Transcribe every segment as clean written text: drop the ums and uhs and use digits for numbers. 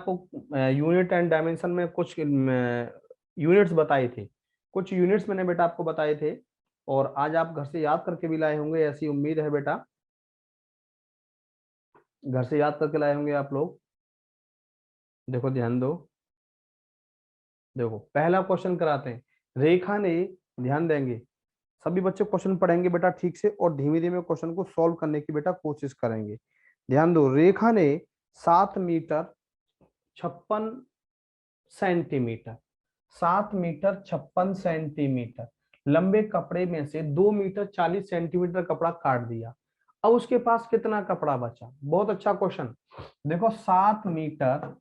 आपको unit and dimension में कुछ यूनिट्स बताए थे, कुछ यूनिट्स मैंने बेटा आपको बताए थे, और आज आप घर से याद करके भी लाए होंगे, ऐसी उम्मीद है बेटा। घर से याद करके लाए होंगे आप लोग। देखो ध्यान दो, देखो पहला क्वेश्चन कराते हैं। रेखा ने, ध्यान देंगे, सभी बच्चे क्वेश्चन पढ़ेंगे बेटा ठीक से, और धीमे धीमे क्वेश्चन को सॉल्व करने की बेटा कोशिश करेंगे। ध्यान दो, रेखा ने 7 मीटर 56 सेंटीमीटर, 7 मीटर 56 सेंटीमीटर लंबे कपड़े में से 2 मीटर 40 सेंटीमीटर कपड़ा काट दिया। अब उसके पास कितना कपड़ा बचा? बहुत अच्छा क्वेश्चन। देखो 7 मीटर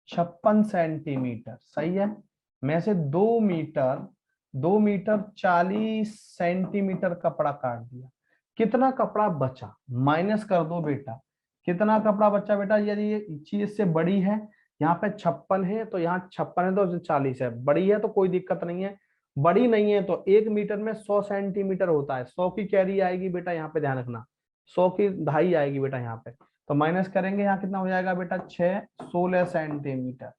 56 सेंटीमीटर सही है, में से 2 मीटर 40 सेंटीमीटर कपड़ा काट दिया। कितना कपड़ा बचा? माइनस कर दो बेटा। कितना कपड़ा बचा बेटा? यदि ये चीज इससे बड़ी है, यहाँ पे 56 है तो यहाँ 56 है तो 40 है, बड़ी है तो कोई दिक्कत नहीं है। बड़ी नहीं है तो 1 मीटर में 100 सेंटीमीटर होता है, 100 की कैरी आएगी बेटा, यहाँ पे ध्यान रखना, 100 की ढाई आएगी बेटा यहाँ पे। तो माइनस करेंगे, यहाँ कितना हो जाएगा बेटा? 16 सेंटीमीटर।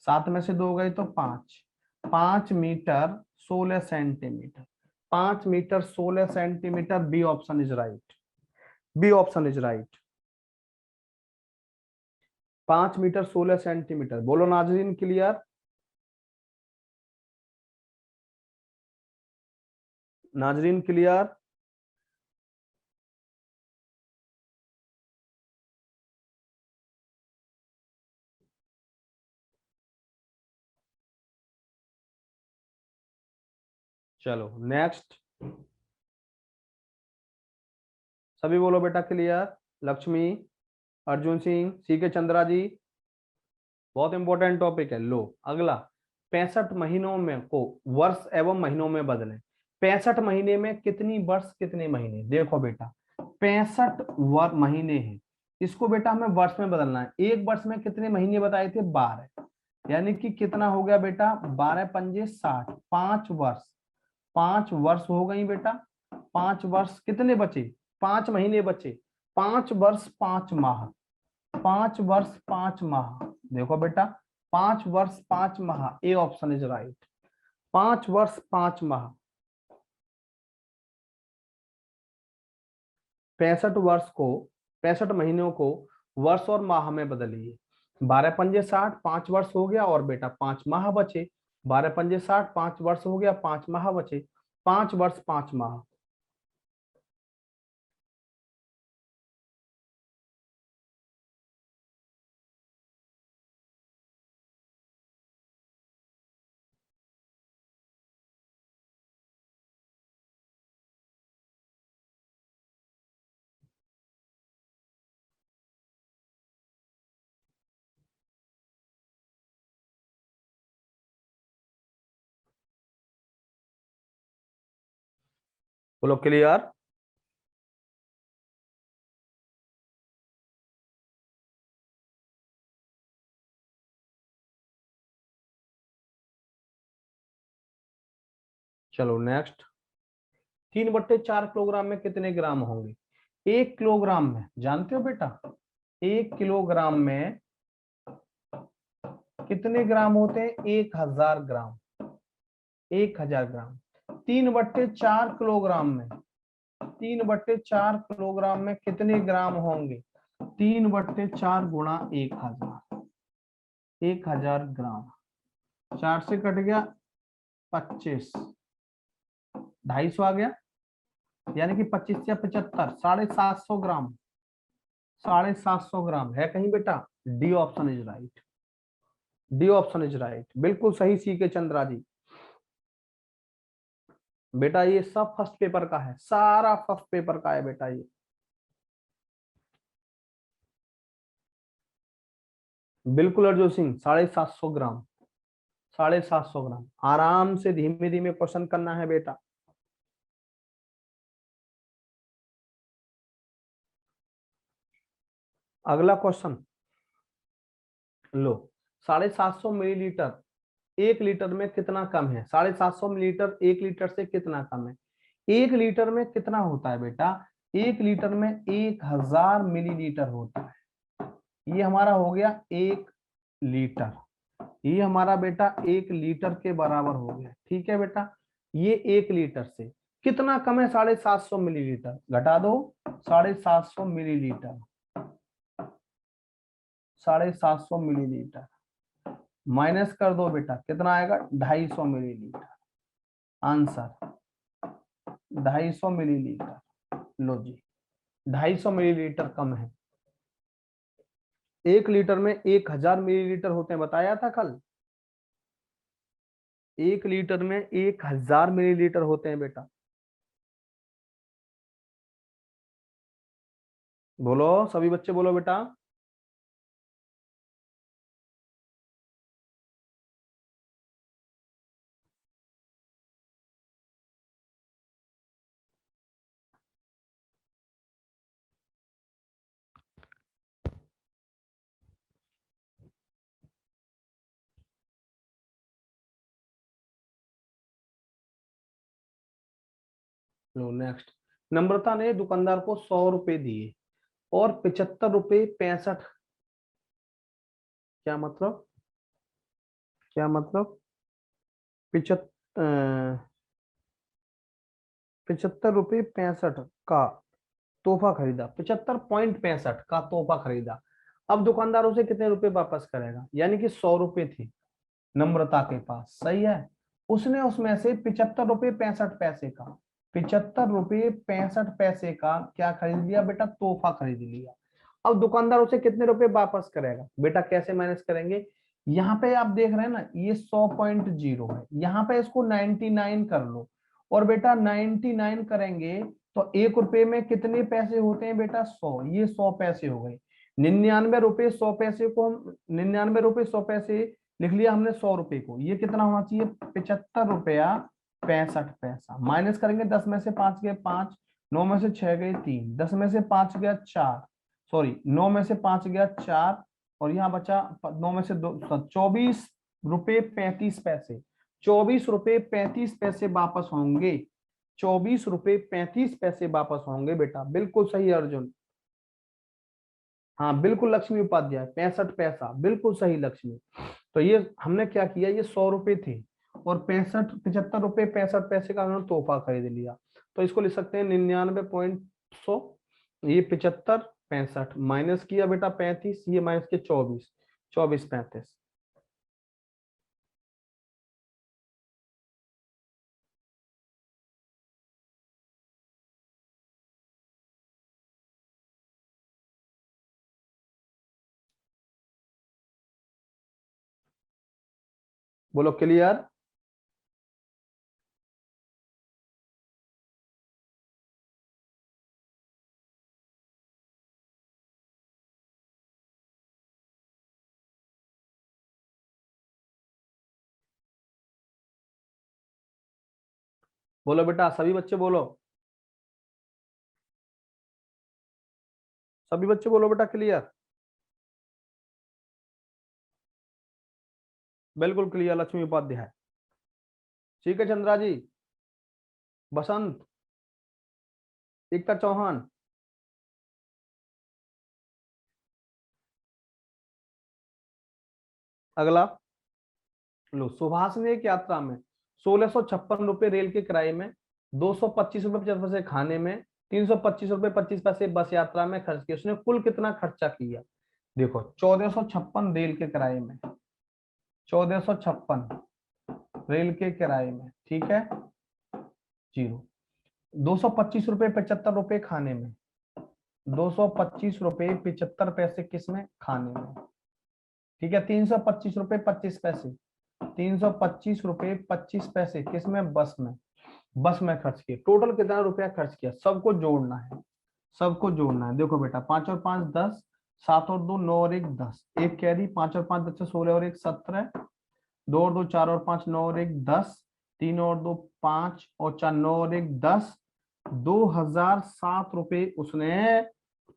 7 में से 2 गई तो 5, 5 metre 16 centimetre, 5 metre 16 centimetre. B option is right, B option is right. 5 metre 16 centimetre. बोलो नाजरीन क्लियर? नाजरीन क्लियर? चलो नेक्स्ट, सभी बोलो बेटा क्लियर। लक्ष्मी, अर्जुन सिंह, सी के चंद्रा जी, बहुत इंपॉर्टेंट टॉपिक है। लो अगला, 65 महीनों में को वर्ष एवं महीनों में बदलें। 65 महीने में कितनी वर्ष कितने महीने? देखो बेटा 65 महीने हैं, इसको बेटा हमें वर्ष में बदलना है। एक वर्ष में कितने महीने बताए थे? 12, यानी कि कितना हो गया बेटा? 12 पंजे 60, 5 वर्ष, 5 वर्ष हो गई बेटा। 5 वर्ष कितने बचे? 5 महीने बचे। 5 वर्ष 5 माह, 5 वर्ष 5 माह। देखो बेटा 5 वर्ष 5 माह, ए ऑप्शन इज राइट। 5 वर्ष 5 माह। 65 महीनों को वर्ष और माह में बदलिए। 12 पंजे 60, 5 वर्ष हो गया, और बेटा 5 माह बचे। 12 पंजे 60, 5 वर्ष हो गया, 5 माह बचे। 5 वर्ष 5 माह। बोलो क्लियर? चलो नेक्स्ट, 3/4 किलोग्राम में कितने ग्राम होंगे? 1 किलोग्राम में, जानते हो बेटा 1 किलोग्राम में कितने ग्राम होते हैं? 1000 ग्राम, 1000 ग्राम। 3/4 किलोग्राम में, 3/4 किलोग्राम में कितने ग्राम होंगे? 3/4 गुणा 1000, 1000 ग्राम। 4 से कट गया 25, 250 आ गया, यानी कि 25 से 75, 750 ग्राम, 750 ग्राम है कहीं बेटा? D option is right, D option is right, बिल्कुल सही सी के चंद्रा जी। बेटा ये सब फर्स्ट पेपर का है, सारा फर्स्ट पेपर का है बेटा ये। बिल्कुल अर्जुन सिंह, 750 ग्राम, 750 ग्राम। आराम से धीमे धीमे क्वेश्चन करना है बेटा। अगला क्वेश्चन लो, 750 मिलीलीटर 1 लीटर में कितना कम है? 750 मिलीलीटर 1 लीटर से कितना कम है? 1 लीटर में कितना होता है बेटा? 1 लीटर में 1000 मिलीलीटर होता है। ये हमारा हो गया 1 लीटर, ये हमारा बेटा 1 लीटर के बराबर हो गया। ठीक है बेटा, ये 1 लीटर से कितना कम है, 750 मिलीलीटर, घटा दो 750 मिलीलीटर, 750 मिलीलीटर माइनस कर दो बेटा, कितना आएगा 250 मिलीलीटर। Answer 250 millilitre. लो जी, 250 मिलीलीटर कम है। 1 लीटर में 1000 मिलीलीटर होते हैं, बताया था कल। 1 लीटर में 1000 मिलीलीटर होते हैं बेटा। बोलो सभी बच्चे, बोलो बेटा। लो नेक्स्ट। नम्रता ने दुकानदार को 100 रुपए दिए और 75 रुपए 65, क्या मतलब, क्या मतलब 75 रुपए 65 का तोहफा खरीदा, 75.65 का तोहफा खरीदा। अब दुकानदार उसे कितने रुपए वापस करेगा, यानी कि 100 रुपए थे नम्रता के पास, सही है। उसने उसमें से 75 रुपए 65 पैसे का, 75 रुपए 65 पैसे का क्या खरीद लिया बेटा, तोहफा खरीद लिया। अब दुकानदार उसे कितने रुपए वापस करेगा बेटा, कैसे मैनेज करेंगे। यहाँ पे आप देख रहे हैं ना, ये 100.0 है, यहाँ पे इसको 99 कर लो, और बेटा 99 करेंगे तो 1 रुपए में कितने पैसे होते हैं बेटा, 100, ये 100 पैसे हो गए। 99 रुपए 100 पैसे को हम 99 रुपए 100 पैसे लिख लिया हमने 100 रुपए को, ये कितना होना चाहिए 75 रुपया 65 पैसा। माइनस करेंगे, 10 में से 5 गए 5, 9 में से 6 गए 3, 10 में से 5 गया 4, सॉरी 9 में से 5 गया 4, और यहाँ बचा 9 में से 2, 24 रुपए 35 पैसे। 24 रुपए 35 पैसे वापस होंगे, 24 रुपए 35 पैसे वापस होंगे बेटा, बिल्कुल सही अर्जुन। हाँ बिल्कुल लक्ष्मी उपाध्याय, 65 पैसा, बिल्कुल सही लक्ष्मी। तो ये हमने क्या किया, ये 100 रुपए थे और 75 रुपए 65 पैसे का उन्होंने तोहफा खरीद लिया। तो इसको लिख सकते हैं 99.100, ये 75 65 माइनस किया बेटा 35, ये माइनस के 24, 24 35। बोलो क्लियर। बोलो बेटा सभी बच्चे बोलो, सभी बच्चे बोलो बेटा क्लियर। बिल्कुल क्लियर लक्ष्मी उपाध्याय। ठीक है चंद्रा जी, बसंत, एकता चौहान। अगला, लो सुभाष ने एक यात्रा में 1656 रुपए रेल के किराए में, 225 रुपए 50 पैसे खाने में, 325 रुपए 25 पैसे बस यात्रा में खर्च किए, उसने कुल कितना खर्चा किया। देखो 1456 रेल के किराए में, 1456 रेल के किराए में, ठीक है, 0। 225 रुपए 75 रुपए खाने में, 225 रुपए 75 पैसे किसमें, खाने में, ठीक है। 325 रुपए 25 पैसे, 325 रुपए 25 पैसे किसमें, बस में, बस में खर्च किए। टोटल कितना रुपया खर्च किया, सबको जोड़ना है, सबको जोड़ना है। देखो बेटा 5 और 5 10, 7 और 2 9 और 1 10, एक कैरी, 5 और 5 बच्चे 16 और 1 17, 2 और 2 4 और 5 9 और 1 10, 3 और 2 5 और 4 9 और 1 10, 2007 रुपए उसने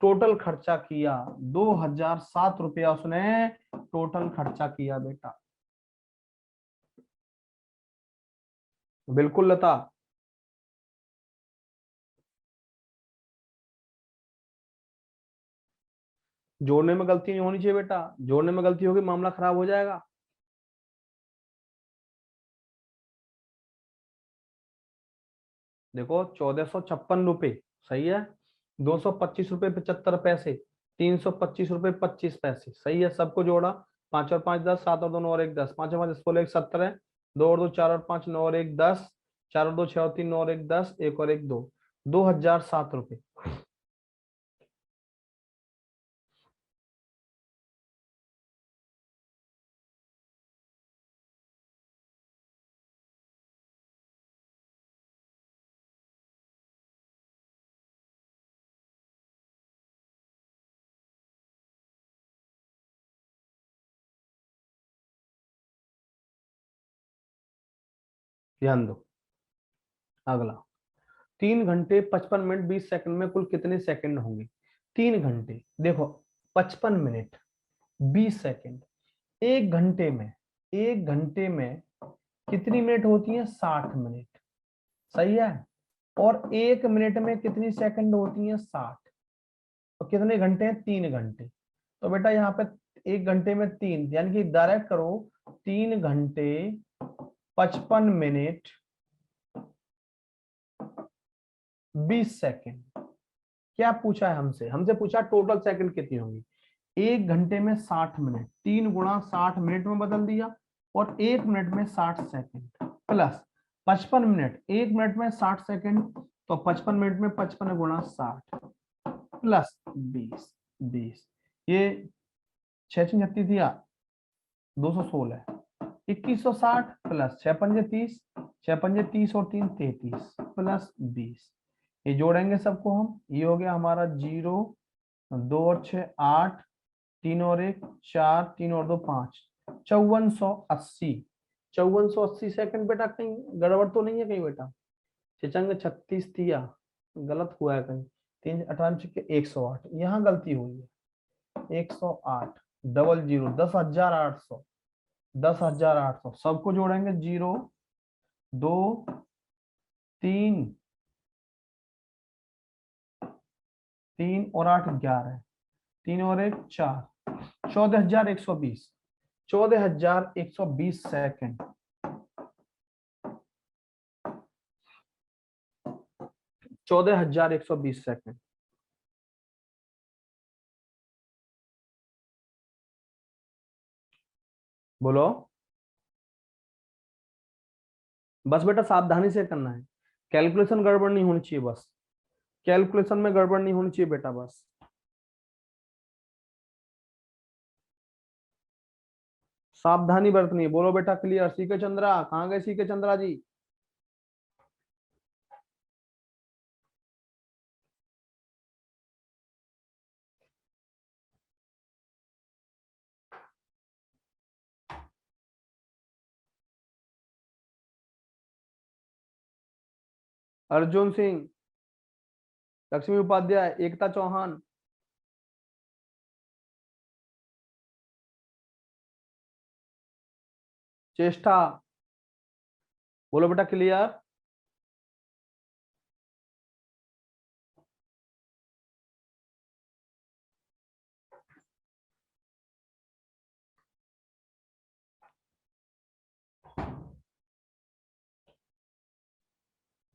टोटल खर्चा किया, 2007 रुपया उसने टोटल खर्चा किया बेटा। बिल्कुल लता। जोड़ने में गलती नहीं होनी चाहिए बेटा, जोड़ने में गलती होगी मामला खराब हो जाएगा। देखो 1456 रुपए सही है, 225 रुपए 75 पैसे, 325 रुपए 25 पैसे सही है, सबको जोड़ा। 5 और 5 10, 7 और 2 9 और 1 10, 5 और 5 16 1 17, 2 और 2 4 और 5 9 और 1 10, 4 और 2 6 और 3 9 और 1 10, 1 और 1 2, 2007 रुपए। ध्यान दो, अगला 3 घंटे 55 मिनट 20 सेकंड में कुल कितने सेकंड होंगे? 3 घंटे, देखो 55 मिनट 20 सेकंड, 1 घंटे में, 1 घंटे में कितनी मिनट होती है? 60 मिनट सही है। और 1 मिनट में कितनी सेकंड होती है? 60। तो कितने घंटे हैं? 3 घंटे। तो बेटा यहाँ पे 1 घंटे में 3, यानी कि डायरेक्ट करो 3 घंटे 55 मिनट 20 सेकंड। क्या पूछा है हमसे? हमसे पूछा टोटल सेकंड कितनी होंगी। 1 घंटे में 60 मिनट, 3 गुणा 60 मिनट में बदल दिया, और 1 मिनट में 60 सेकंड, प्लस 55 मिनट, 1 मिनट में 60 सेकंड, तो 55 मिनट में 55 गुणा 60 प्लस 20, ये 6 36 दिया, 216, 2160 प्लस 6 5 30, 6 5 30 और 3 33 प्लस 20, ये जोड़ेंगे सबको हम, ये हो गया हमारा 0, 2 और 6 8, 3 और 1 4, 3 और 2 5, 5480, 5480 सेकंड। बेटा कहीं गड़बड़ तो नहीं है कहीं बेटा? छिचंग 36 दिया, गलत हुआ है कहीं, 3 18 108, यहाँ गलती हुई है, 108 00 10,800, 10,800 सबको जोड़ेंगे, 0 2 3 3 और 8 11, 3 और 1 4, 14,120, 14,120 सेकंड। 14,120 सेकंड। बोलो। बस बेटा सावधानी से करना है, कैलकुलेशन गड़बड़ नहीं होनी चाहिए, बस कैलकुलेशन में गड़बड़ नहीं होनी चाहिए बेटा, बस। सावधानी बरतनी है। बोलो बेटा क्लियर। सीके चंद्रा कहाँ गए? सीके चंद्रा जी, अर्जुन सिंह, लक्ष्मी उपाध्याय, एकता चौहान, चेष्टा। बोलो बेटा क्लियर।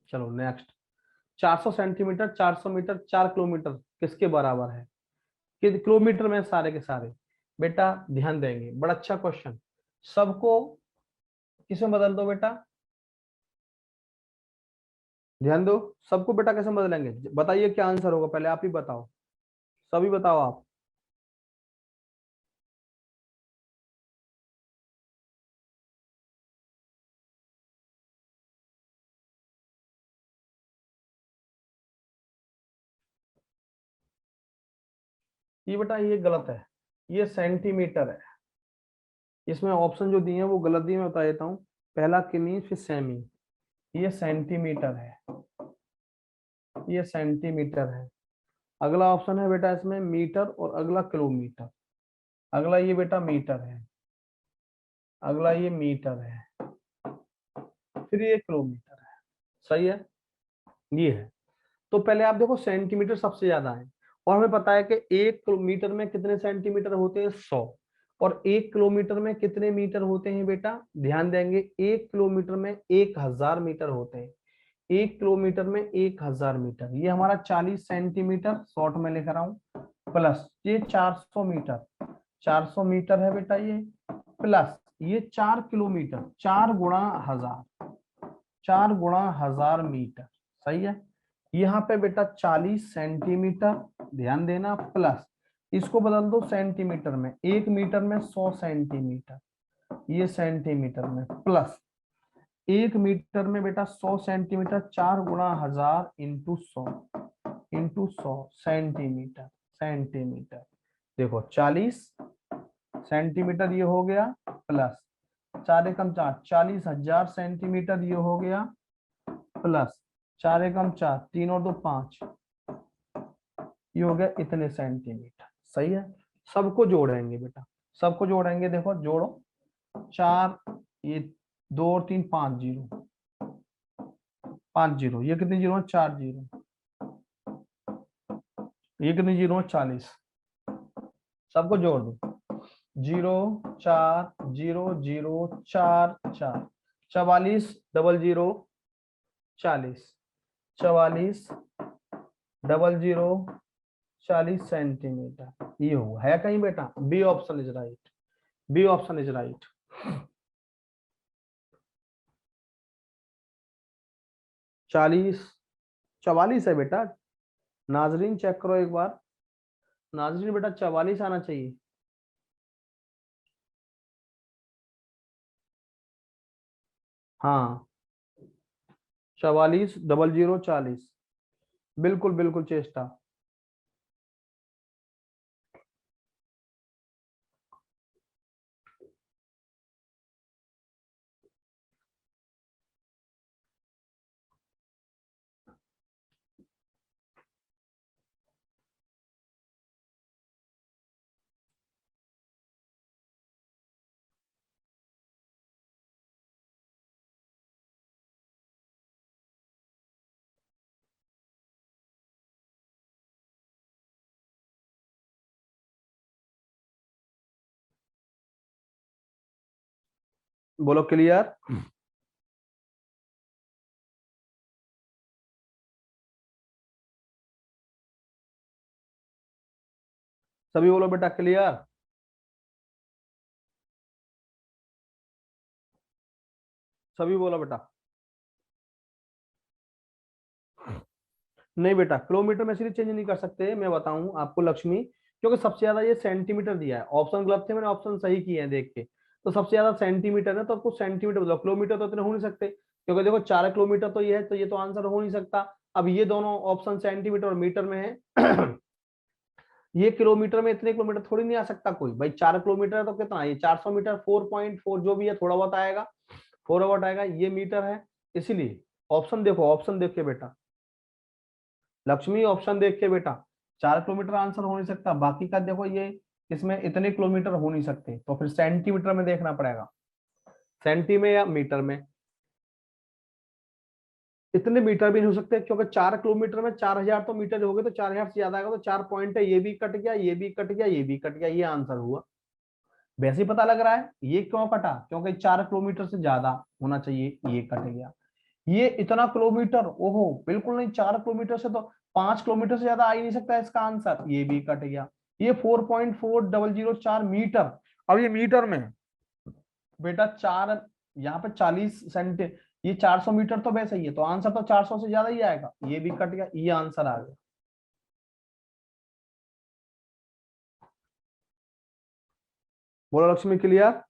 चलो नेक्स्ट, 400 सेंटीमीटर 400 मीटर 4 किलोमीटर किसके बराबर है? कि किलोमीटर में सारे के सारे। बेटा ध्यान देंगे, बड़ा अच्छा क्वेश्चन। सबको किसमें बदल दो बेटा, ध्यान दो। सबको बेटा कैसे बदलेंगे? बताइए क्या आंसर होगा, पहले आप ही बताओ, सभी बताओ आप। ये बेटा ये गलत है, ये सेंटीमीटर है। इसमें ऑप्शन जो दिए हैं वो गलत दिए, मैं बता देता हूँ। पहला किमी फिर सेमी, ये सेंटीमीटर है, ये सेंटीमीटर है। अगला ऑप्शन है बेटा इसमें मीटर, और अगला किलोमीटर। अगला ये बेटा मीटर है, अगला ये मीटर है, फिर ये किलोमीटर है। सही है, ये है। तो पहले आप देखो सेंटीमीटर सबसे ज्यादा है, और हमें पता है कि 1 मीटर में कितने सेंटीमीटर होते हैं, 100। और 1 किलोमीटर में कितने मीटर होते हैं बेटा, ध्यान देंगे, 1 किलोमीटर में 1000 मीटर होते हैं। 1 किलोमीटर में 1000 मीटर, ये हमारा 40 सेंटीमीटर शॉर्ट में लिख रहा हूं, प्लस ये 400 मीटर, 400 मीटर है बेटा ये, प्लस ये 4 किलोमीटर, 4 गुणा 1000, 4 गुणा 1000 मीटर, सही है। यहाँ पे बेटा 40 सेंटीमीटर, ध्यान देना, प्लस इसको बदल दो सेंटीमीटर में, 1 मीटर में 100 सेंटीमीटर, ये सेंटीमीटर में, प्लस 1 मीटर में बेटा 100 सेंटीमीटर, 4 गुणा 1000 इंटू 100 सेंटीमीटर, सेंटीमीटर। देखो 40 सेंटीमीटर ये हो गया, प्लस 4 एकम 4, 40,000 सेंटीमीटर ये हो गया, प्लस 4 एकम 4, 3 और 2 5, ये हो गया इतने सेंटीमीटर, सही है। सबको जोड़ेंगे बेटा, सबको जोड़ेंगे, देखो जोड़ो, 4 ये 2 और 3 5 जीरो, 5 जीरो, ये कितनी जीरो है, 4 जीरो, ये कितनी जीरो है, 40, सबको जोड़ दो, 0 4 0 0 4 4, 44 डबल 0 40, 44 डबल 0 40 सेंटीमीटर, ये हुआ है कहीं बेटा, B option is right, B option is right. चालीस 44 है बेटा, नाजरीन चेक करो एक बार, नाजरीन बेटा 44 आना चाहिए। हाँ 44 डबल 0 40, बिल्कुल बिल्कुल चेष्टा। बोलो क्लियर, सभी बोलो बेटा क्लियर, सभी बोलो बेटा। नहीं बेटा, किलोमीटर में सीरीज चेंज नहीं कर सकते, मैं बताऊं आपको लक्ष्मी, क्योंकि सबसे ज्यादा ये सेंटीमीटर दिया है, ऑप्शन गलत थे, मैंने ऑप्शन सही किए हैं देख के, तो सबसे ज्यादा सेंटीमीटर है, तो आपको सेंटीमीटर बताओ, किलोमीटर तो इतने हो नहीं सकते, क्योंकि देखो 4 किलोमीटर तो ये है, तो ये तो आंसर हो नहीं सकता। अब ये दोनों ऑप्शन सेंटीमीटर और मीटर में है ये किलोमीटर में इतने किलोमीटर थोड़ी नहीं आ सकता कोई, भाई 4 किलोमीटर है तो कितना, ये 400 मीटर, 4.4 जो भी है, थोड़ा बहुत आएगा, 4 आएगा, ये मीटर है, इसीलिए ऑप्शन देखो, ऑप्शन देख के बेटा लक्ष्मी, ऑप्शन देख के बेटा, 4 किलोमीटर आंसर हो नहीं सकता, बाकी का देखो ये इसमें इतने किलोमीटर हो नहीं सकते, तो फिर सेंटीमीटर में देखना पड़ेगा, सेंटी में या मीटर में, इतने मीटर भी नहीं हो सकते, क्योंकि 4 किलोमीटर में 4000 तो मीटर हो गए, तो 4000 से ज्यादा आएगा, तो 4 पॉइंट है, ये भी कट गया, ये भी कट गया, ये भी कट गया, ये आंसर हुआ। वैसे ही पता लग रहा है ये क्यों कटा, क्योंकि 4 किलोमीटर से ज्यादा होना चाहिए, ये कट गया। ये इतना किलोमीटर, ओहो बिल्कुल नहीं, 4 किलोमीटर से तो 5 किलोमीटर से ज्यादा आ ही नहीं सकता इसका आंसर, ये भी कट गया। ये 4.4004 मीटर, अब ये मीटर में बेटा 4, यहाँ पे 40 सेंटी, ये 400 मीटर तो वैसे ही है, तो आंसर तो 400 से ज्यादा ही आएगा, ये भी कट गया, ये आंसर आ गया। बोलो लक्ष्मी क्लियर,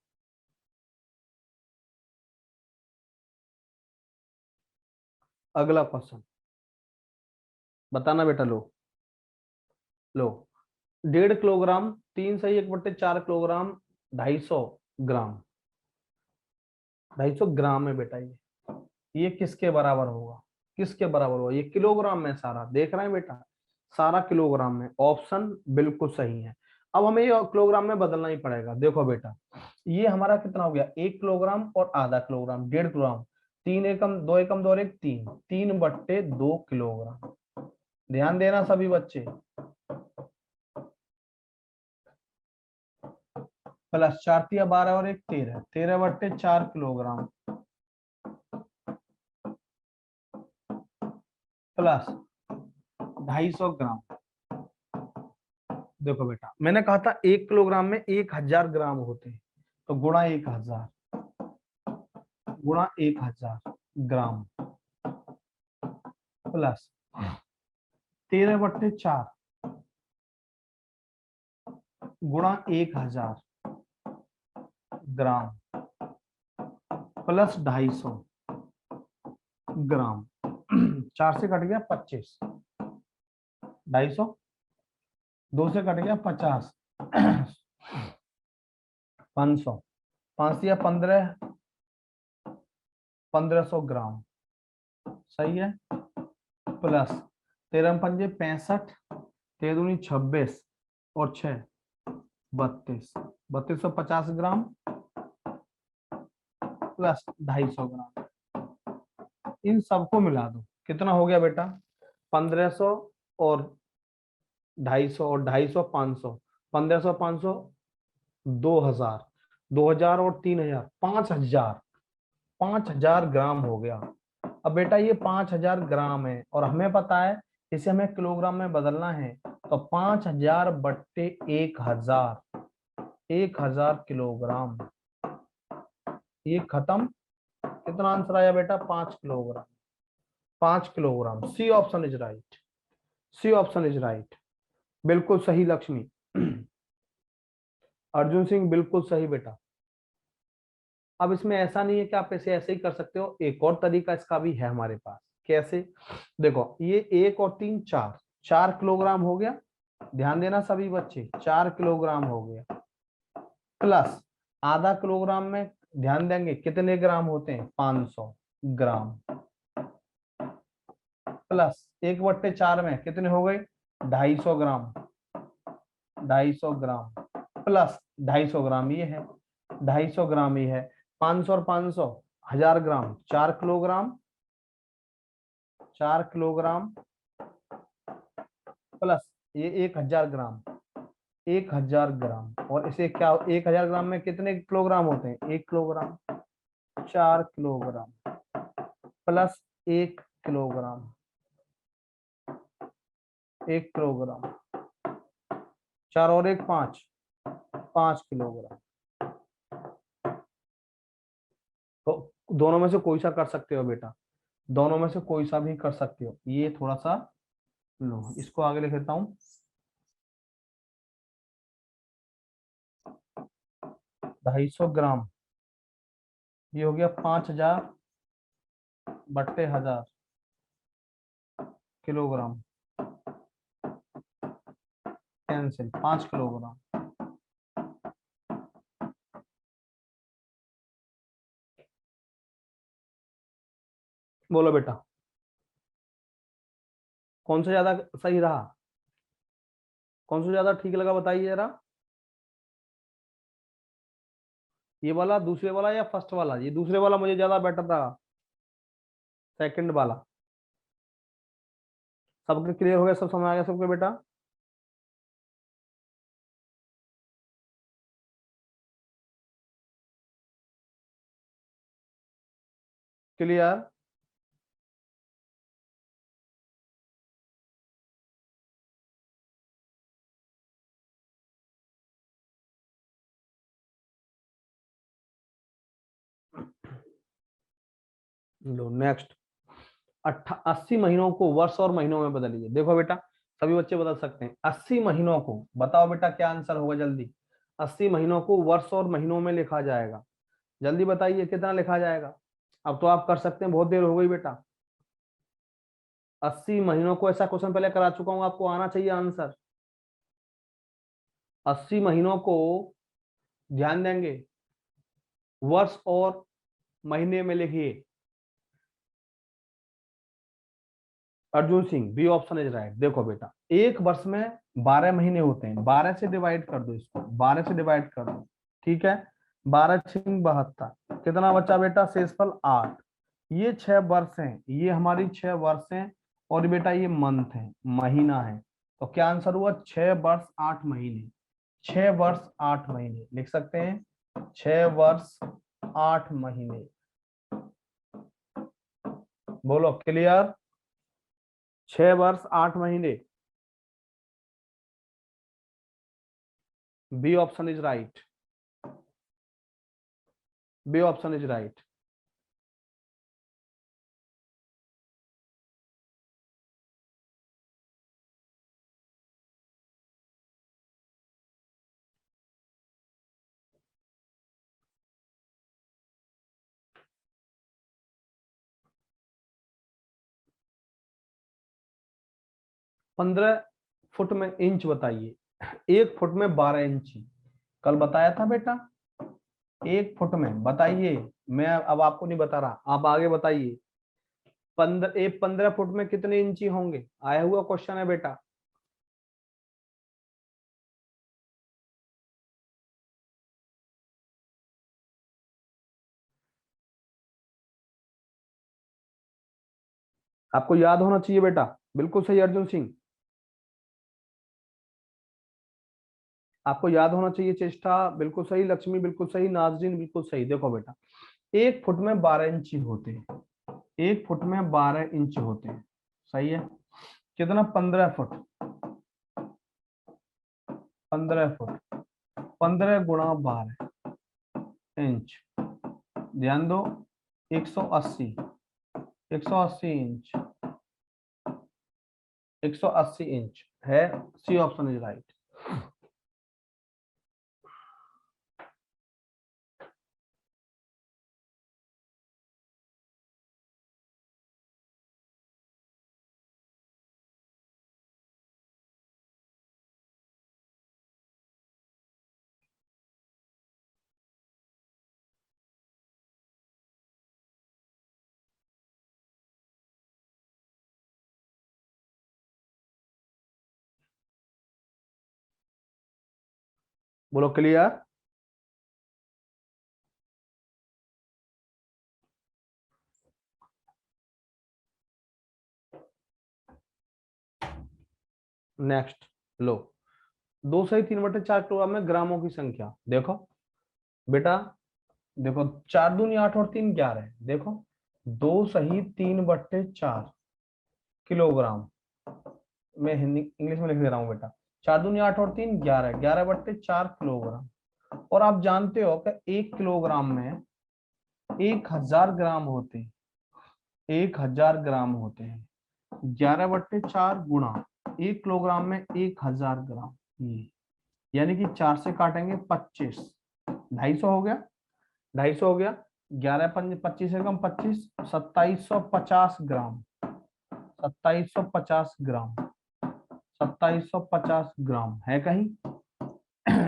अगला क्वेश्चन बताना बेटा, लो लो, 1.5 किलोग्राम, 3 सही 1/4 किलोग्राम, 250 ग्राम, 250 ग्राम है बेटा ये किसके बराबर होगा, किसके बराबर होगा, ये किलोग्राम में सारा देख रहे हैं बेटा, सारा किलोग्राम में, ऑप्शन बिल्कुल सही है। अब हमें ये किलोग्राम में बदलना ही पड़ेगा, देखो बेटा ये हमारा कितना हो गया, 1 किलोग्राम और आधा किलोग्राम, 1.5 किलोग्राम, 3 एकम 2 और 1 3, 3/2 किलोग्राम, ध्यान देना सभी बच्चे, प्लस 4 तिया 12 और 1 13, 13/4 किलोग्राम प्लस 250 ग्राम। देखो बेटा मैंने कहा था 1 किलोग्राम में 1000 ग्राम होते हैं, तो गुणा 1000 ग्राम प्लस 13/4 गुणा 1000 ग्राम प्लस 250 ग्राम। 4 से कट गया 25, 250, 2 से कट गया 50, 500, 5 या 15, 1500 ग्राम। सही है। प्लस 13 पंजे 65, 13 दूनी 26 और 6 32, 3250 ग्राम प्लस 250 ग्राम। इन सबको मिला दो, कितना हो गया बेटा? 1500 और 250 और 250 500, 1500 500 2000, 2000 और 3000 5000, 5000 ग्राम हो गया। अब बेटा ये 5000 ग्राम है और हमें पता है इसे हमें किलोग्राम में बदलना है, तो 5000 बट्टे 1000, 1000 किलोग्राम। ये खत्म। कितना आंसर आया बेटा? 5 kilogram. 5 kilogram. C option is right, C option is right. बिल्कुल सही लक्ष्मी। अर्जुन सिंह बिल्कुल सही बेटा। अब इसमें ऐसा नहीं है कि आप इसे ऐसे ही कर सकते हो, एक और तरीका इसका भी है हमारे पास। कैसे? देखो ये 1 और 3 4, 4 किलोग्राम हो गया। ध्यान देना सभी बच्चे, 4 किलोग्राम हो गया प्लस आधा किलोग्राम में ध्यान देंगे कितने ग्राम होते हैं? 500 ग्राम प्लस 1/4 में कितने हो गए? 250 ग्राम, 250 ग्राम प्लस 250 ग्राम ये है, 250 ग्राम ये है। 500 और 500 1000 ग्राम, 4 किलोग्राम, 4 किलोग्राम प्लस ये 1000 ग्राम, 1000 ग्राम। और इसे क्या, 1000 ग्राम में कितने किलोग्राम होते हैं? 1 kilogram, 4 kilogram plus 1 kilogram, 1 kilogram, 4 और 1 5, 5 किलोग्राम। तो दोनों में से कोई सा कर सकते हो बेटा, दोनों में से कोई सा भी कर सकते हो। ये थोड़ा सा लो, इसको आगे लिख देता हूं। 250 ग्राम ये हो गया 5000 बट्टे 1000 किलोग्राम, कैंसिल, 5 किलोग्राम। बोलो बेटा कौन सा ज्यादा सही रहा, कौन सा ज्यादा ठीक लगा बताइए जरा। ये वाला, दूसरे वाला या फर्स्ट वाला? ये दूसरे वाला मुझे ज्यादा बेटर लगा, सेकंड वाला। सबके क्लियर हो गया? सब समझ आ गया सबके बेटा? क्लियर? लो नेक्स्ट। 80 महीनों को वर्ष और महीनों में बदलिए। देखो बेटा सभी बच्चे बदल सकते हैं। 80 महीनों को बताओ बेटा क्या आंसर होगा जल्दी। 80 महीनों को वर्ष और महीनों में लिखा जाएगा, जल्दी बताइए कितना लिखा जाएगा। अब तो आप कर सकते हैं, बहुत देर हो गई बेटा। 80 महीनों को, ऐसा क्वेश्चन पहले करा चुका हूं, आपको आना चाहिए आंसर। 80 महीनों को ध्यान देंगे वर्ष और महीने में लिखिए। Arjun Singh B option is right. देखो बेटा एक वर्ष में 12 महीने होते हैं, 12 से डिवाइड कर दो इसको, 12 से डिवाइड कर दो, ठीक है। 12 6 72, कितना बचा बेटा? शेषफल 8। ये 6 वर्ष हैं, ये हमारी 6 वर्ष हैं और बेटा ये मंथ है, महीना है। तो क्या आंसर हुआ? 6 वर्ष 8 महीने। 6 वर्ष 8 महीने लिख सकते हैं, 6 वर्ष 8 महीने। बोलो क्लियर, 6 वर्ष 8 महीने। B option is right, B option is right. पंद्रह फुट में इंच बताइए, 1 फुट में 12 इंची कल बताया था बेटा। 1 फुट में बताइए, मैं अब आपको नहीं बता रहा, आप आगे बताइए। 15 फुट में कितने इंची होंगे, आया हुआ क्वेश्चन है बेटा। आपको याद होना चाहिए बेटा, बिल्कुल सही अर्जुन सिंह, आपको याद होना चाहिए। चेष्टा बिल्कुल सही, लक्ष्मी बिल्कुल सही, नाजरीन बिल्कुल सही। देखो बेटा, 1 फुट में 12 इंची होते हैं, 1 फुट में 12 इंच होते हैं, सही है। कितना, 15 फुट, 15 फुट, 15 गुणा 12 इंच, ध्यान दो, 180, 180 इंच, 180 इंच है। C option is right. बोलो क्लियर। नेक्स्ट लो, 2 सही 3/4 किलोग्राम में ग्रामों की संख्या देखो बेटा। देखो 4 दूनी 8 और 3 11 है। देखो 2 सही 3/4 किलोग्राम, मैं हिंदी इंग्लिश में लिख दे रहा हूँ बेटा। 4 दूनी 8 और 3 11, 11/4 किलोग्राम। और आप जानते हो कि 1 किलोग्राम में 1000 ग्राम होते हैं, 1000 ग्राम होते हैं। 11/4 गुणा 1 किलोग्राम में 1000 ग्राम, ये यानी कि 4 से काटेंगे 25, 250 हो गया, 250 हो गया। 11 पंज 25 से कम 25, 2750 ग्राम, 2750 ग्राम, 2750 ग्राम है कहीं।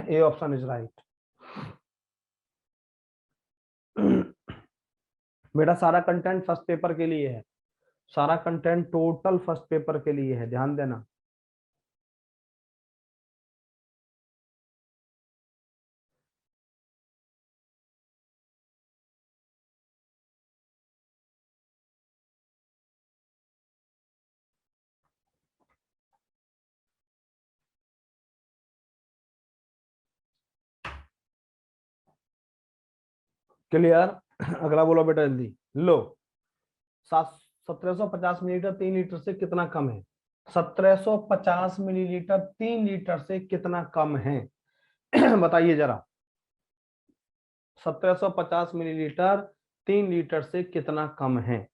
ए ऑप्शन इज राइट। बेटा सारा कंटेंट फर्स्ट पेपर के लिए है, सारा कंटेंट टोटल फर्स्ट पेपर के लिए है, ध्यान देना। क्लियर। अगला बोलो बेटा जल्दी। लो, 1750 मिलीलीटर 3 लीटर से कितना कम है, 1750 मिलीलीटर 3 लीटर से कितना कम है। बताइए जरा, 1750 मिलीलीटर 3 लीटर से कितना कम है।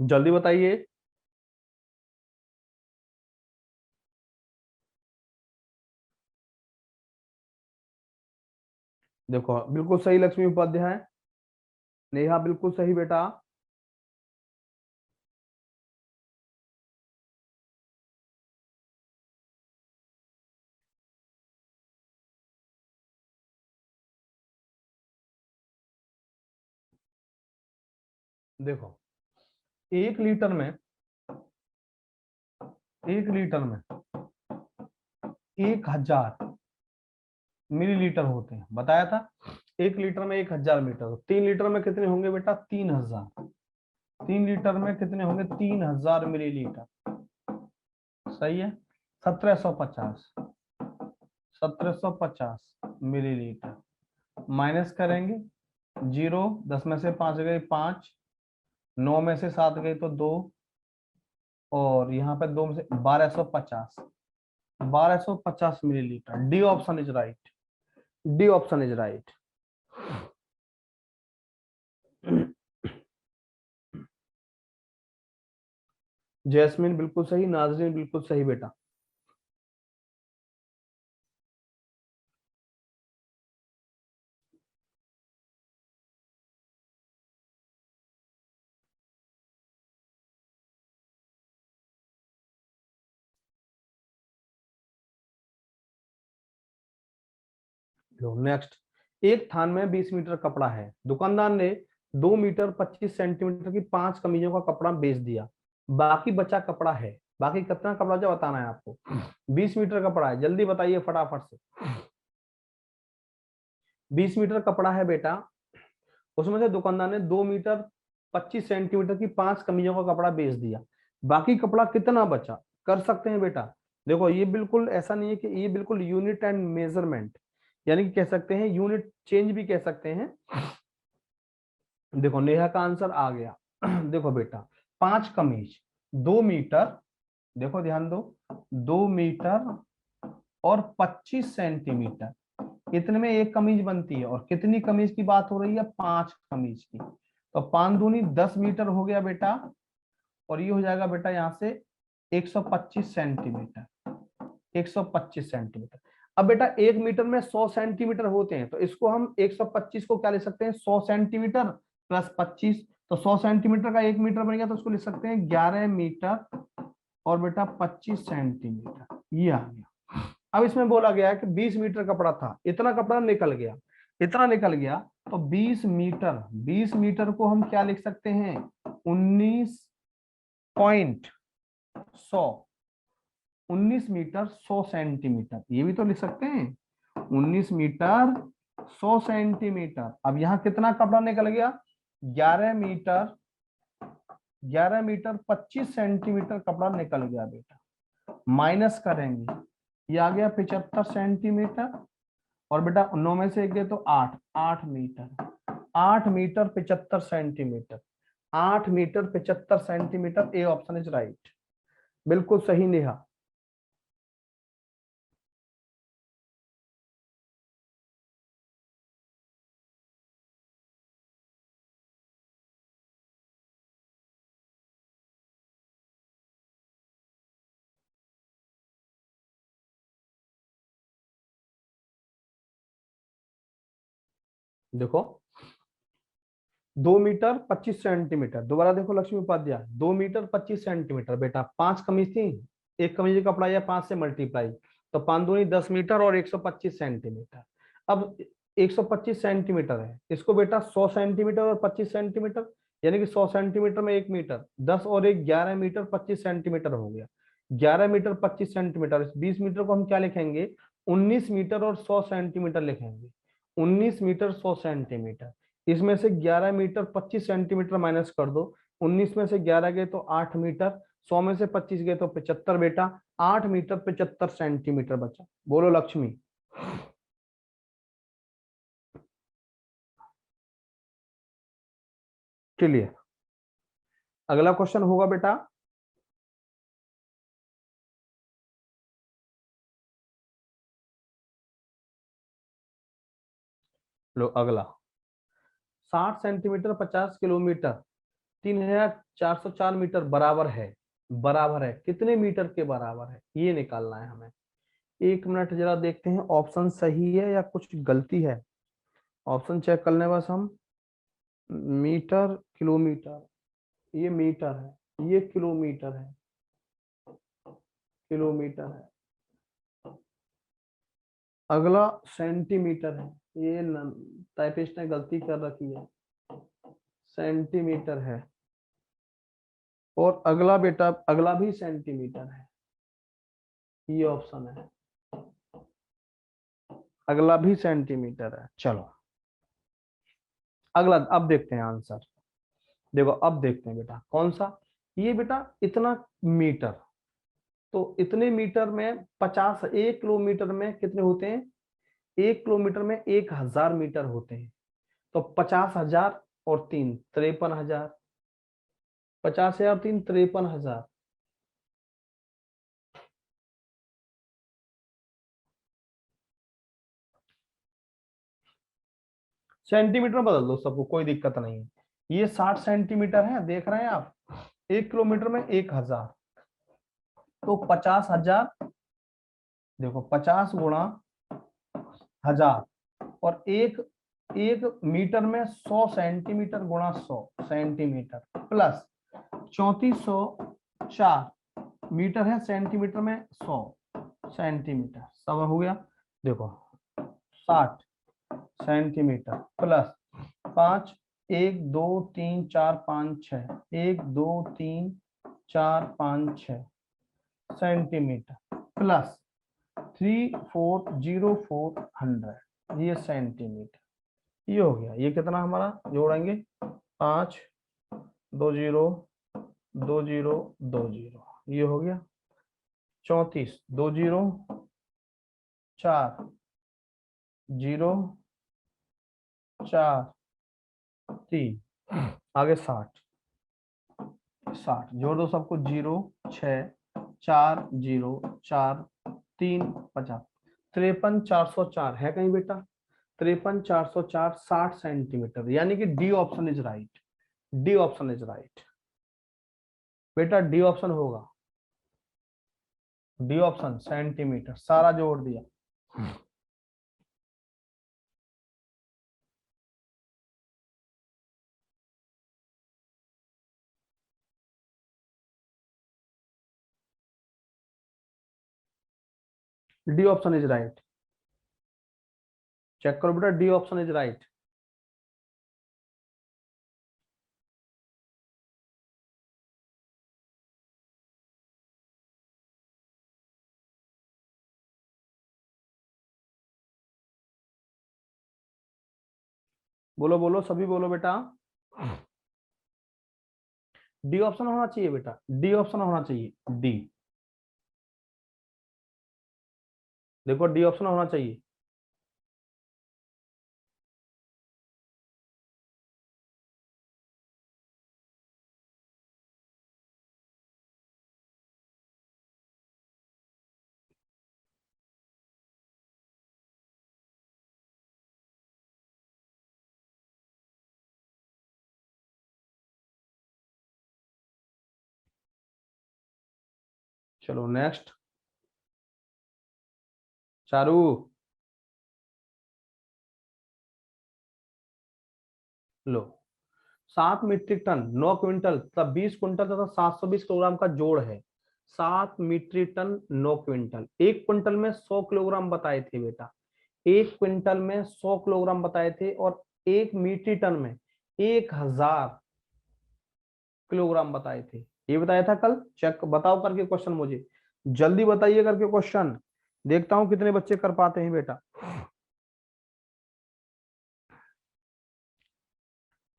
जल्दी बताइए। देखो बिल्कुल सही लक्ष्मी उपाध्याय, नेहा बिल्कुल सही बेटा। देखो 1 लीटर में, 1 लीटर में 1000 मिलीलीटर होते हैं, बताया था। 1 लीटर में 1000 मीटर, 3 लीटर में कितने होंगे बेटा? 3000। 3 लीटर में कितने होंगे? 3000 मिलीलीटर। सही है। 1750, 1750 मिलीलीटर। माइनस करेंगे, 0, 10 में से 5 गए 5, 9 में से 7 गए तो 2, और यहाँ पे 2 में से 1250, 1250 millilitre. D option is right, D option is right. Jasmine बिल्कुल सही, नाजरीन बिल्कुल सही बेटा। लो नेक्स्ट, एक थान में 20 मीटर कपड़ा है, दुकानदार ने 2 मीटर 25 सेंटीमीटर की 5 कमीजों का कपड़ा बेच दिया, बाकी बचा कपड़ा है। बाकी कितना कपड़ा जो बताना है आपको। 20 मीटर कपड़ा है, जल्दी बताइए फटाफट से। 20 मीटर कपड़ा है बेटा, उसमें से दुकानदार ने 2 मीटर 25 सेंटीमीटर की 5 कमीजों का कपड़ा बेच दिया, बाकी कपड़ा कितना बचा? कर सकते हैं बेटा। देखो ये बिल्कुल ऐसा नहीं है कि ये बिल्कुल यूनिट एंड मेजरमेंट, यानी कि कह सकते हैं यूनिट चेंज भी कह सकते हैं। देखो नेहा का आंसर आ गया। देखो बेटा 5 कमीज 2 मीटर, देखो ध्यान दो, 2 मीटर और 25 सेंटीमीटर, इतने में एक कमीज बनती है। और कितनी कमीज की बात हो रही है? 5 कमीज की। तो 5 दूनी 10 मीटर हो गया बेटा, और ये हो जाएगा बेटा यहाँ से 125 सेंटीमीटर, 125 सेंटीमीटर। अब बेटा 1 मीटर में 100 सेंटीमीटर होते हैं, तो इसको हम 125 को क्या ले सकते हैं? 100 सेंटीमीटर प्लस 25, तो 100 सेंटीमीटर का 1 मीटर बन गया, तो उसको ले सकते हैं 11 मीटर और बेटा 25 सेंटीमीटर, ये आ गया। अब इसमें बोला गया है कि 20 मीटर कपड़ा था, इतना कपड़ा निकल गया, इतना निकल गया, तो 20 मीटर, 20 मीटर को हम क्या लिख सकते हैं? 19.100, 19 मीटर 100 सेंटीमीटर, ये भी तो लिख सकते हैं। 19 मीटर 100 सेंटीमीटर। अब यहाँ कितना कपड़ा निकल गया? 11 मीटर, 11 मीटर 25 सेंटीमीटर कपड़ा निकल गया बेटा। माइनस करेंगे, ये आ गया 75 सेंटीमीटर, और बेटा 9 में से 1 गए तो 8, 8 metre, 8 metre 75 centimetre, 8 metre 75 centimetre. A option is right, बिल्कुल सही नेहा। देखो 2 मीटर 25 सेंटीमीटर, दोबारा देखो लक्ष्मी उपाध्याय, 2 मीटर 25 सेंटीमीटर बेटा, 5 कमीज थी, एक कमीज का कपड़ा या 5 से मल्टीप्लाई, तो 5 दूनी 10 मीटर और 125 सेंटीमीटर। अब 125 सेंटीमीटर है, इसको बेटा 100 सेंटीमीटर और 25 सेंटीमीटर, यानी कि 100 सेंटीमीटर में 1 मीटर, 10 और 1 11 मीटर 25 सेंटीमीटर हो गया। 11 मीटर 25 सेंटीमीटर, इस 20 मीटर को हम क्या लिखेंगे? 19 मीटर और 100 सेंटीमीटर लिखेंगे। 19 मीटर 100 सेंटीमीटर, इसमें से 11 मीटर 25 सेंटीमीटर माइनस कर दो, 19 में से 11 गए तो 8 मीटर, 100 में से 25 गए तो 75 बेटा, 8 मीटर 75 सेंटीमीटर बचा। बोलो लक्ष्मी। क्लियर? अगला क्वेश्चन होगा बेटा, लो अगला, 60 सेंटीमीटर 50 किलोमीटर 3404 मीटर बराबर है, बराबर है कितने मीटर के बराबर है, ये निकालना है हमें। 1 मिनट जरा देखते हैं ऑप्शन सही है या कुछ गलती है, ऑप्शन चेक करने बस हम। मीटर किलोमीटर, ये मीटर है, ये किलोमीटर है, किलोमीटर है। अगला सेंटीमीटर है, ये टाइपिस्ट ने गलती कर रखी है, सेंटीमीटर है। और अगला बेटा, अगला भी सेंटीमीटर है, ये ऑप्शन है, अगला भी सेंटीमीटर है। चलो अगला अब देखते हैं आंसर। देखो अब देखते हैं बेटा कौन सा, ये बेटा इतना मीटर, तो इतने मीटर में 50, 1 किलोमीटर में कितने होते हैं, 1 किलोमीटर में 1000 मीटर होते हैं। तो 50,000 और 3 53,000, 50,000 3 53,000। सेंटीमीटर में बदल दो सबको, कोई दिक्कत नहीं है। ये 60 सेंटीमीटर है, देख रहे हैं आप, 1 किलोमीटर में 1000, तो 50,000, देखो 50 गुणा 1000, और एक एक मीटर में 100 सेंटीमीटर गुणा 100 सेंटीमीटर, प्लस 3404 मीटर है, सेंटीमीटर में 100 सेंटीमीटर, सब हो गया। देखो 60 सेंटीमीटर प्लस 5, 1 2 3 4 5 6, 1 2 3 4 5 6 सेंटीमीटर, प्लस 340400, ये सेंटीमीटर, ये हो गया। ये कितना हमारा जोड़ेंगे, 5 2 0 2 0 2 0, ये हो गया 34 2 0 4 0 4 3, आगे 60 जोड़ दो सबको, 0 6 4 0 4 3 50, 53,404 है कहीं बेटा, 53,404 60 सेंटीमीटर, यानी कि D option is right, D option is right बेटा, डी ऑप्शन होगा, डी ऑप्शन सेंटीमीटर, सारा जोड़ दिया। D option is right, check करो बेटा, डी ऑप्शन इज राइट। बोलो बोलो सभी बोलो बेटा, डी ऑप्शन होना चाहिए बेटा, डी ऑप्शन होना चाहिए, डी, देखो डी ऑप्शन होना चाहिए। चलो नेक्स्ट, चारू, लो 7 मीट्रिक टन 9 क्विंटल तथा 20 क्विंटल तथा 720 किलोग्राम का जोड़ है। 7 मीट्रिक टन 9 क्विंटल, एक क्विंटल में 100 किलोग्राम बताए थे बेटा, एक क्विंटल में 100 किलोग्राम बताए थे, और एक मीट्रिक टन में 1000 किलोग्राम बताए थे, ये बताया था कल। चेक बताओ करके क्वेश्चन मुझे, जल्दी बताइए करके क्वेश्चन, देखता हूं कितने बच्चे कर पाते हैं बेटा।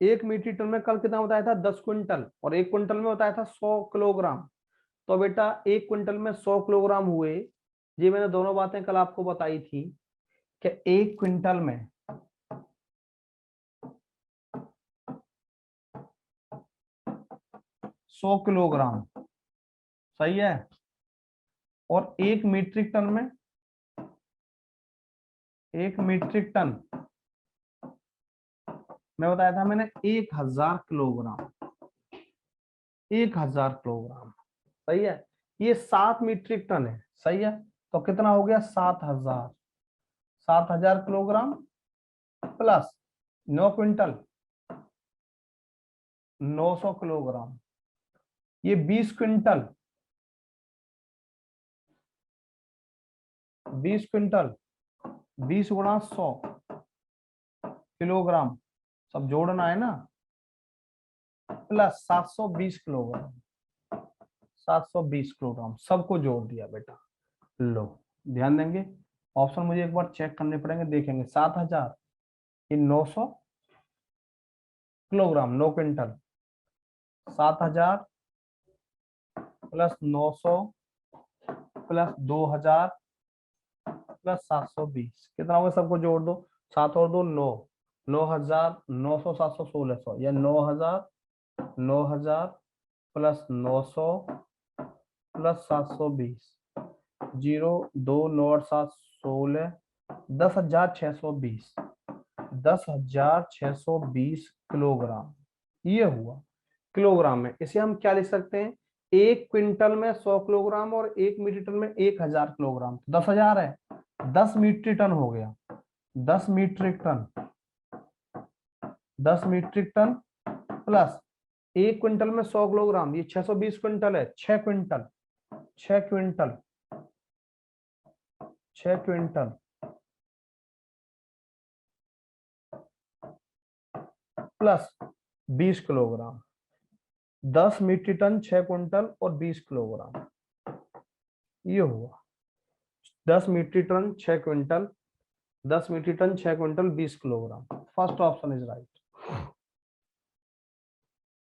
एक मीट्रिक टन में कल कितना बताया था, 10 क्विंटल, और एक क्विंटल में बताया था 100 किलोग्राम। तो बेटा एक क्विंटल में 100 किलोग्राम हुए, ये मैंने दोनों बातें कल आपको बताई थी कि एक क्विंटल में 100 किलोग्राम, सही है, और एक मीट्रिक टन में, एक मीट्रिक टन में बताया था मैंने 1000 किलोग्राम, 1000 किलोग्राम, सही है। ये 7 मीट्रिक टन है, सही है, तो कितना हो गया, 7000, 7000 किलोग्राम प्लस 9 क्विंटल 900 किलोग्राम, ये 20 क्विंटल, 20 क्विंटल 20 गुणा 100 किलोग्राम, सब जोड़ना है ना, प्लस 720 किलोग्राम, 720 किलोग्राम, सबको जोड़ दिया बेटा। लो ध्यान देंगे, ऑप्शन मुझे एक बार चेक करने पड़ेंगे, देखेंगे 7000, ये 900, kilogram, 9 quintal, 7000 plus 900 plus 2000 plus 720, कितना होगा सबको जोड़ दो, 7 और 2 9, 9000, 900, 700, 1600, या 9000, 9000 प्लस 900 प्लस 720, 0 2 9 8 7 16, 10,620, 10,620 किलोग्राम, ये हुआ किलोग्राम में। इसे हम क्या लिख सकते हैं, एक क्विंटल में 100 किलोग्राम और एक मीट्रिक टन में 1000 किलोग्राम, 10,000 है, 10 मीट्रिक टन हो गया, 10 metric tonne, 10 metric tonne plus एक क्विंटल में 100 किलोग्राम, ये 620 क्विंटल है, 6 quintal, 6 quintal, 6 quintal plus 20 kilogram, 10 metric tonne, 6 quintal और 20 किलोग्राम, ये हुआ 10 metric tonne 6 quintal, 10 metric tonne 6 quintal 20 kilogram. First option is right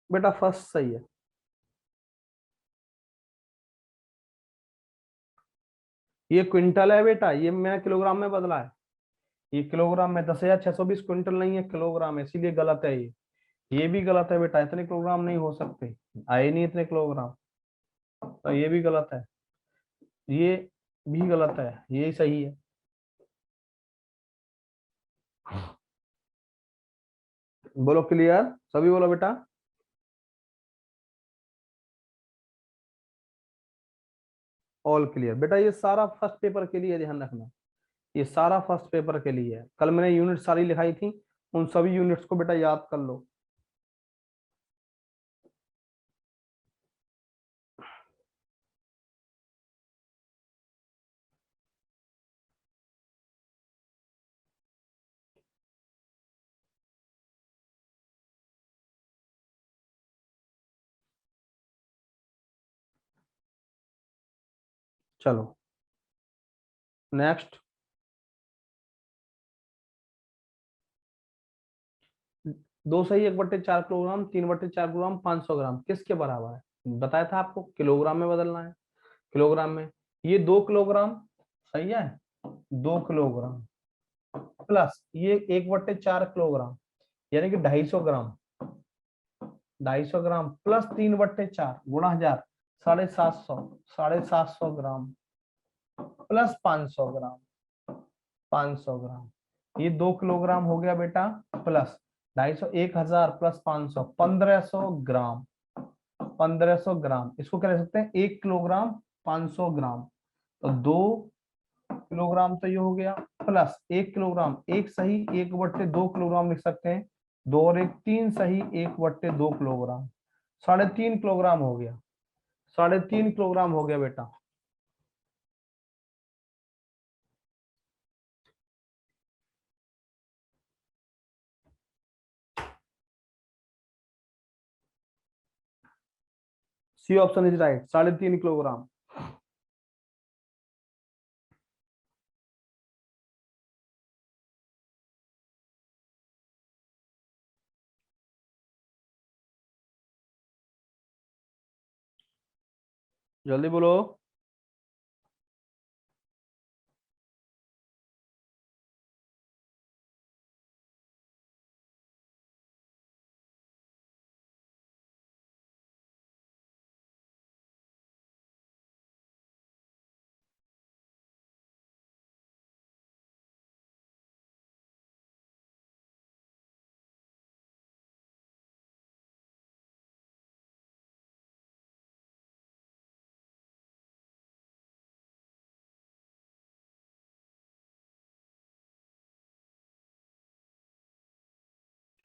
बेटा, फर्स्ट सही है। ये क्विंटल है बेटा, ये मैं किलोग्राम में बदला है, ये किलोग्राम में 10,620 क्विंटल नहीं है, किलोग्राम है, इसीलिए गलत है ये भी गलत है बेटा, इतने किलोग्राम नहीं हो सकते, आए नहीं इतने किलोग्राम, तो ये भी गलत है, ये भी गलत है, यही सही है। बोलो क्लियर, सभी बोलो बेटा। ऑल क्लियर बेटा, ये सारा फर्स्ट पेपर के लिए ध्यान रखना, ये सारा फर्स्ट पेपर के लिए है। कल मैंने यूनिट सारी लिखाई थी, उन सभी यूनिट्स को बेटा याद कर लो। चलो नेक्स्ट, दो सही 1/4 किलोग्राम, 3/4 किलोग्राम, 500 ग्राम किसके बराबर है, बताया था आपको किलोग्राम में बदलना है, किलोग्राम में। ये 2 किलोग्राम सही है, 2 किलोग्राम प्लस ये 1/4 किलोग्राम, यानी कि 250 ग्राम, 250 ग्राम प्लस 3/4 गुणा 1000, 750, 750 ग्राम प्लस 500 ग्राम, 500 ग्राम, ये 2 किलोग्राम हो गया बेटा, प्लस 250, 1000 प्लस 500, 1500 ग्राम, 1500 ग्राम, इसको क्या लिख सकते हैं 1 किलोग्राम 500 ग्राम, तो 2 किलोग्राम तो ये हो गया, प्लस 1 किलोग्राम, एक सही 1/2 किलोग्राम लिख सकते हैं, 2 और 1 3 सही 1/2 किलोग्राम, 3.5 किलोग्राम हो गया, 3.5 किलोग्राम हो गया बेटा। C option is right, 3.5 kilogram. जल्दी बोलो।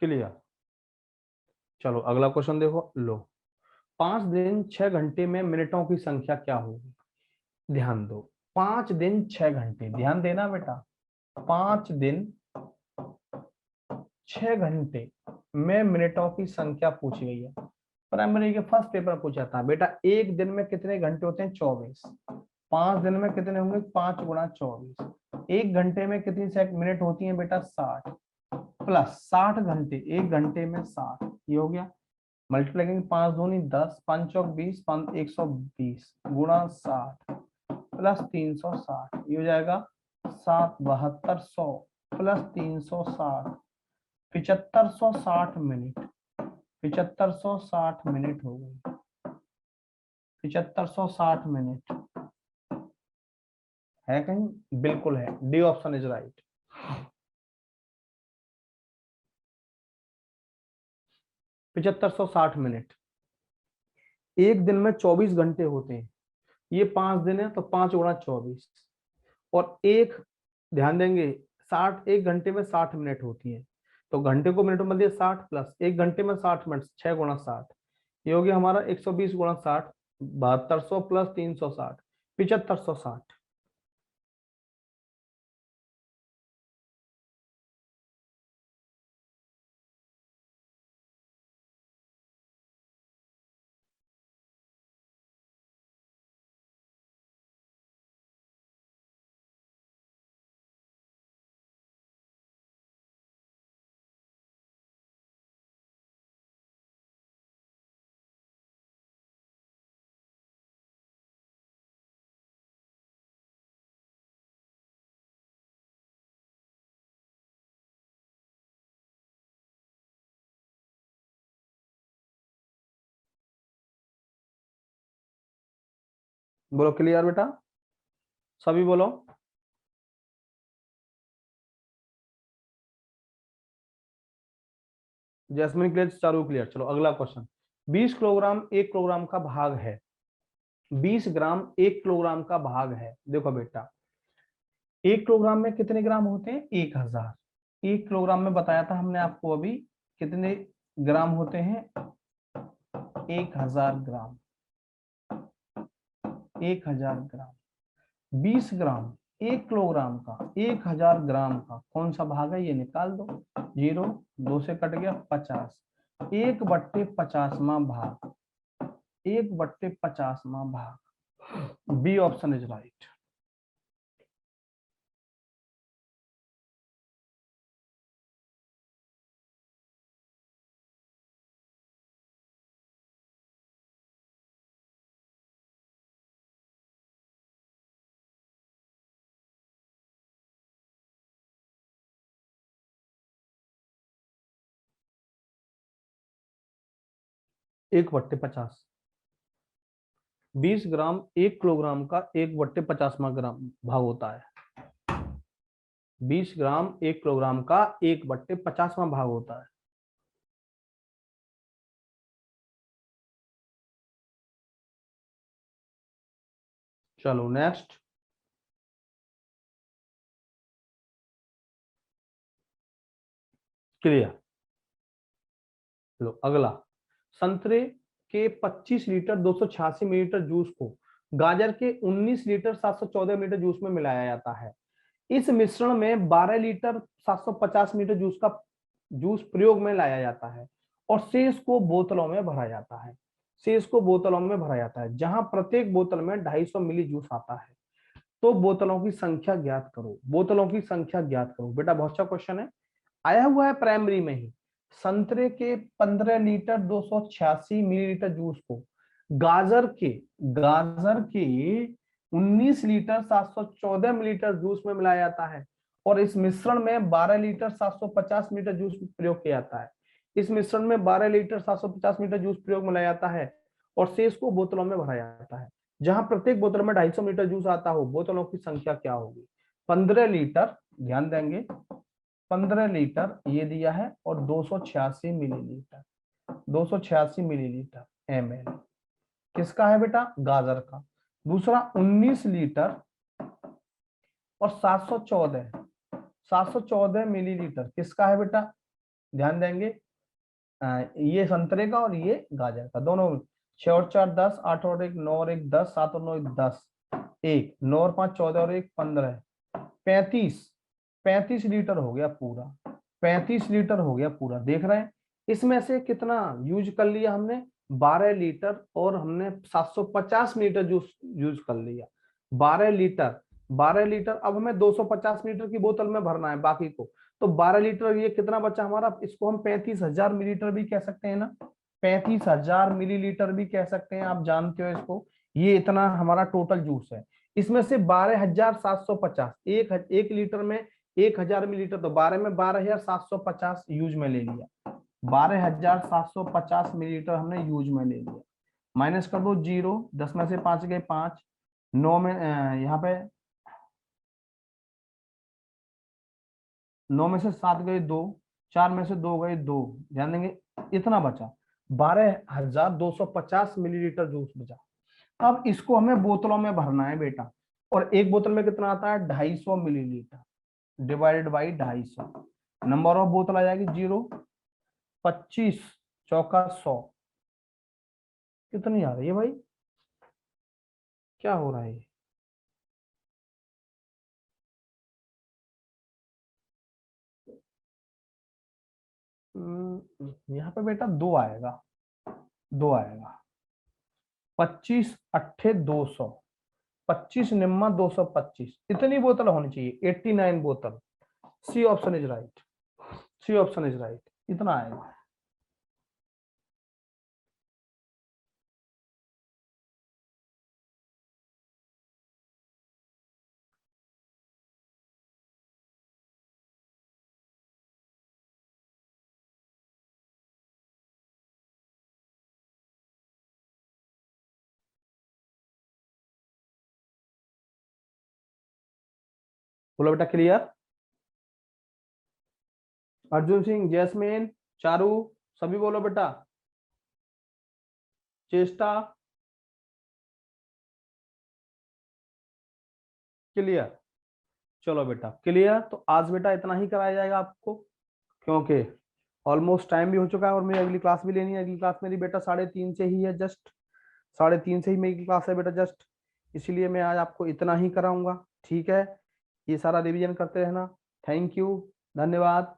क्लियर, चलो अगला क्वेश्चन देखो, लो 5 दिन 6 घंटे में मिनटों की संख्या क्या होगी, ध्यान दो, 5 दिन 6 घंटे, ध्यान देना बेटा, 5 दिन 6 घंटे में मिनटों की संख्या पूछी गई है। प्राइमरी के फर्स्ट पेपर पूछा था बेटा, एक दिन में कितने घंटे होते हैं 24, 5 दिन में कितने होंगे 5 गुणा 24, एक घंटे में कितनी मिनट होती है बेटा 60, प्लस 60 घंटे, 1 घंटे में 60, ये हो गया। मल्टीप्लाई करेंगे 5 दूनी 10, 5 चौक 20, 120 गुणा 60 प्लस 360, ये हो जाएगा 7200 प्लस 360, 7560 मिनट, 7560 मिनट हो गई, 7560 मिनट है कहीं? बिल्कुल है, डी ऑप्शन इज राइट। पिछहत्तर सौ 60 मिनट। एक दिन में 24 घंटे होते हैं, ये 5 दिन है तो 5 गुणा 24, और एक, ध्यान देंगे 60, 1 घंटे में 60 मिनट होती है, तो घंटे को मिनट में बदलिए 60 प्लस 1 घंटे में 60 मिनट, 6 गुणा 60, ये हो गया हमारा 120 गुणा 60, 7200 प्लस 360, 7560। बोलो क्लियर बेटा, सभी बोलो। Jasmine clear, Charu clear. चलो अगला क्वेश्चन। 20 किलोग्राम 1 किलोग्राम का भाग है, 20 ग्राम 1 किलोग्राम का भाग है। देखो बेटा, 1 किलोग्राम में कितने ग्राम होते हैं? 1000। 1 किलोग्राम में बताया था हमने आपको अभी, कितने ग्राम होते हैं? 1000 ग्राम, 1000 ग्राम। 20 ग्राम 1 किलोग्राम का, 1000 ग्राम का कौन सा भाग है? ये निकाल दो। 0, 2 से कट गया 50, 1/50वां भाग, 1/50वां भाग। B option is right. एक बट्टे 50, 20 ग्राम 1 किलोग्राम का 1/50वां ग्राम भाग होता है। 20 ग्राम 1 किलोग्राम का 1/50वां भाग होता है। चलो नेक्स्ट। क्लियर। लो अगला। संतरे के 25 लीटर 286 मिलीलीटर जूस को गाजर के 19 लीटर 714 मिलीलीटर जूस में मिलाया जाता है। इस मिश्रण में 12 लीटर 750 मिलीलीटर जूस का जूस प्रयोग में लाया जाता है और शेष को बोतलों में भरा जाता है। शेष को बोतलों में भरा जाता है, जहां प्रत्येक बोतल में 250 मिली जूस आता है। तो बोतलों की संख्या ज्ञात करो। बोतलों की संख्या ज्ञात करो। बेटा बहुत अच्छा क्वेश्चन है, आया हुआ है प्राइमरी में ही। संतरे के 15 लीटर 286 मिलीलीटर जूस को गाजर के 19 लीटर 714 मिलीलीटर जूस में मिलाया जाता है और इस मिश्रण में 12 लीटर 750 मिलीलीटर जूस प्रयोग किया जाता है। इस मिश्रण में 12 लीटर 750 मिलीलीटर जूस प्रयोग में लाया जाता है और शेष को बोतलों में भरा जाता है। जहां प्रत्येक बोतल में 250 मिलीलीटर जूस आता हो, बोतलों की संख्या क्या होगी? 15 लीटर, ध्यान देंगे 15 लीटर ये दिया है और 286 मिलीलीटर, 286 मिलीलीटर ml किसका है बेटा? गाजर का। दूसरा 19 लीटर और 714 मिलीलीटर किसका है बेटा? ध्यान देंगे ये संतरे का और ये गाजर का, दोनों। 6 और 4 10, 8 और 1 9 और 1 10, 7 और 9 10, 1 9 और 5 14 और 1 15, 35 लीटर हो गया पूरा, 35 लीटर हो गया पूरा। देख रहे हैं इसमें से कितना यूज कर लिया हमने? 12 लीटर और हमने 750 मिलीलीटर जूस यूज कर लिया। 12 लीटर 12 लीटर। अब हमें 250 लीटर की बोतल में भरना है बाकी को, तो 12 लीटर, ये कितना बचा हमारा, इसको हम 35,000 मिलीलीटर भी कह सकते हैं ना, 35,000 मिलीलीटर भी कह सकते हैं, आप जानते हो इसको। ये इतना हमारा टोटल जूस है। इसमें से 12,750, एक लीटर में 1,000 मिलीलीटर, तो 12 में 12,750 यूज में ले लिया। 12,750 मिलीलीटर हमने यूज में ले लिया। माइनस कर दो जीरो, 10 में से 5 गए 5, 9 में यहाँ पे 9 में से 7 गए 2, 4 में से 2 गए 2, ध्यान देंगे इतना बचा, 12,250 मिलीलीटर जूस बचा। अब इसको हमें बोतलों में भरना है बेटा, और एक बोतल में कितना आता है, 250 millilitre, divided by 250, number of बोतल आ जाएगी 0, 25 चौका 100, कितनी आ रही है भाई, क्या हो रहा है। यहाँ पे बेटा 2 आएगा, 2 आएगा, 25 अट्ठे 200, 25 निम्मा 225, इतनी बोतल होनी चाहिए, 89 बोतल। C option is right, C option is right, इतना आएगा। बोलो बेटा क्लियर। अर्जुन सिंह, जैस्मिन, चारू, सभी बोलो बेटा, चेष्टा, क्लियर। चलो बेटा क्लियर, तो आज बेटा इतना ही कराया जाएगा आपको, क्योंकि ऑलमोस्ट टाइम भी हो चुका है और मुझे अगली क्लास भी लेनी है। अगली क्लास मेरी बेटा 3:30 से ही है, जस्ट 3:30 से ही मेरी क्लास है बेटा, जस्ट इसीलिए मैं आज आपको इतना ही कराऊंगा। ठीक है, ये सारा रिवीजन करते रहना। थैंक यू, धन्यवाद।